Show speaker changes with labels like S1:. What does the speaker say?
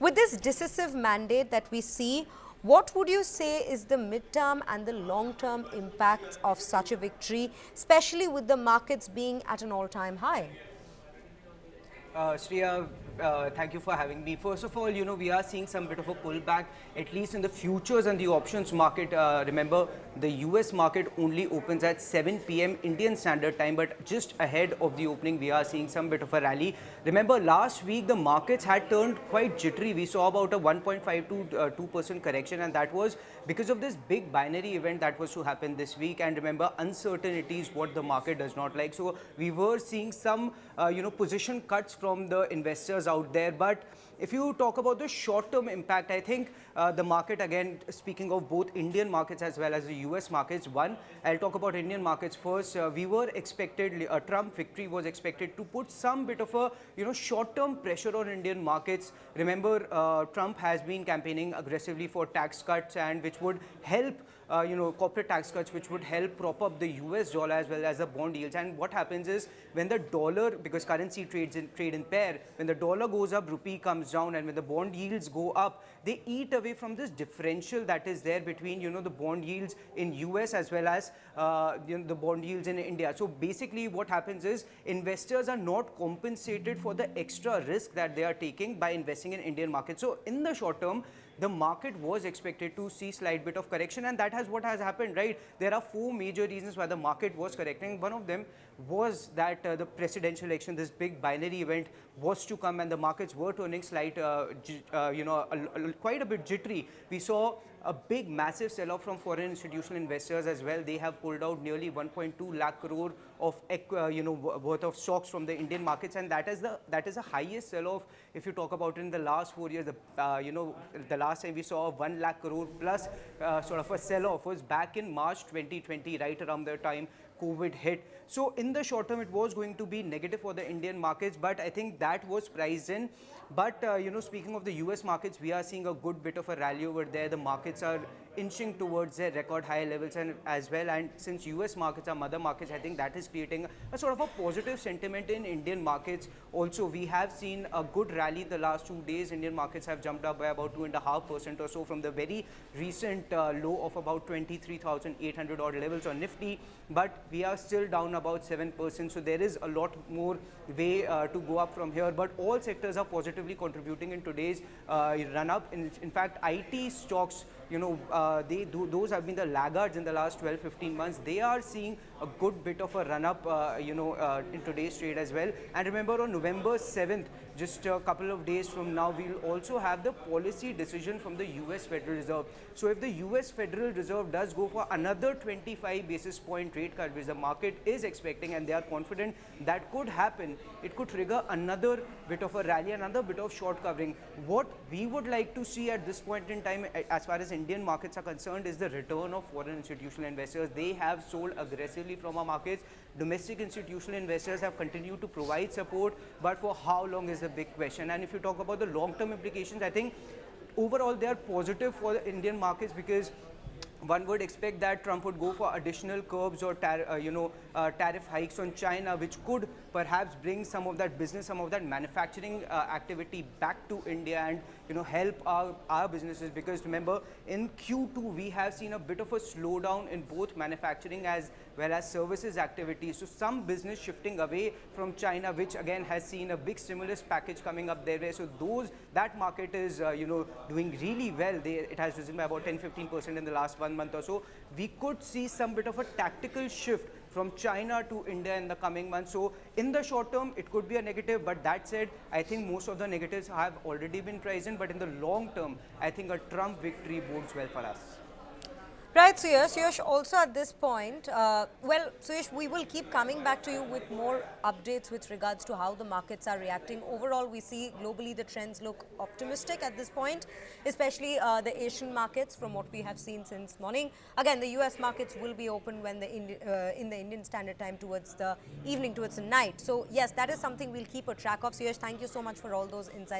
S1: With this decisive mandate that we see, what would you say is the midterm and the long-term impacts of such a victory, especially with the markets being at an all-time high?
S2: Shreya, thank you for having me. First of all, we are seeing some bit of a pullback, at least in the futures and the options market. Remember, the US market only opens at 7 p.m. Indian Standard Time, but just ahead of the opening, we are seeing some bit of a rally. Remember, last week, the markets had turned quite jittery. We saw about a 1.5 to 2% correction, and that was because of this big binary event that was to happen this week. And remember, uncertainty is what the market does not like. So we were seeing some, position cuts from the investors out there. But if you talk about the short-term impact, I think the market, again, speaking of both Indian markets as well as the US markets, I'll talk about Indian markets first. We were expected, a Trump victory was expected to put some bit of a, short-term pressure on Indian markets. Remember, Trump has been campaigning aggressively for tax cuts, and which would help corporate tax cuts, which would help prop up the US dollar as well as the bond yields. And what happens is, when the dollar, because currency trade in pair, when the dollar goes up, rupee comes down, and when the bond yields go up, they eat away from this differential that is there between, the bond yields in US as well as, the bond yields in India. So basically what happens is, investors are not compensated for the extra risk that they are taking by investing in Indian markets. So in the short term, the market was expected to see slight bit of correction, and that has what has happened, right? There are four major reasons why the market was correcting. One of them was that the presidential election, this big binary event, was to come, and the markets were turning slight, quite a bit jittery. We saw a big, massive sell-off from foreign institutional investors as well. They have pulled out nearly 1.2 lakh crore of worth of stocks from the Indian markets, and that is the highest sell-off if you talk about in the last 4 years. The last time we saw 1 lakh crore plus sort of a sell-off was back in March 2020, right around the time COVID hit. So in the short term, it was going to be negative for the Indian markets, but I think that was priced in. But, speaking of the US markets, we are seeing a good bit of a rally over there. The markets are inching towards their record high levels and as well. And since US markets are mother markets, I think that is creating a sort of a positive sentiment in Indian markets. Also, we have seen a good rally the last 2 days. Indian markets have jumped up by about 2.5% or so from the very recent low of about 23,800 odd levels on Nifty. But we are still down about 7%. So there is a lot more way to go up from here. But all sectors are positively contributing in today's run up. In fact, IT stocks, those have been the laggards in the last 12-15 months. They are seeing a good bit of a run up in today's trade as well. And remember, on November 7th, just a couple of days from now, we'll also have the policy decision from the US Federal Reserve. So if the US Federal Reserve does go for another 25 basis point rate cut, which the market is expecting and they are confident that could happen, it could trigger another bit of a rally, another bit of short covering. What we would like to see at this point in time, as far as Indian markets are concerned, is the return of foreign institutional investors. They have sold aggressively from our markets. Domestic institutional investors have continued to provide support, but for how long is the big question. And if you talk about the long-term implications, I think overall they are positive for the Indian markets, because one would expect that Trump would go for additional curbs or tariff hikes on China, which could perhaps bring some of that business, some of that manufacturing activity back to India and help our businesses. Because remember, in Q2 we have seen a bit of a slowdown in both manufacturing as well as services activities. So some business shifting away from China, which again has seen a big stimulus package coming up their way. So that market is doing really well. It has risen by about 10-15% in the last 1 month or so. We could see some bit of a tactical shift from China to India in the coming months. So in the short term, it could be a negative, but that said, I think most of the negatives have already been priced in. But in the long term, I think a Trump victory bodes well for us.
S1: Right, Suyash, also at this point, Suyash, we will keep coming back to you with more updates with regards to how the markets are reacting. Overall, we see globally the trends look optimistic at this point, especially the Asian markets from what we have seen since morning. Again, the US markets will be open when in the Indian Standard Time towards the evening, towards the night. So yes, that is something we'll keep a track of. Suyash, thank you so much for all those insights.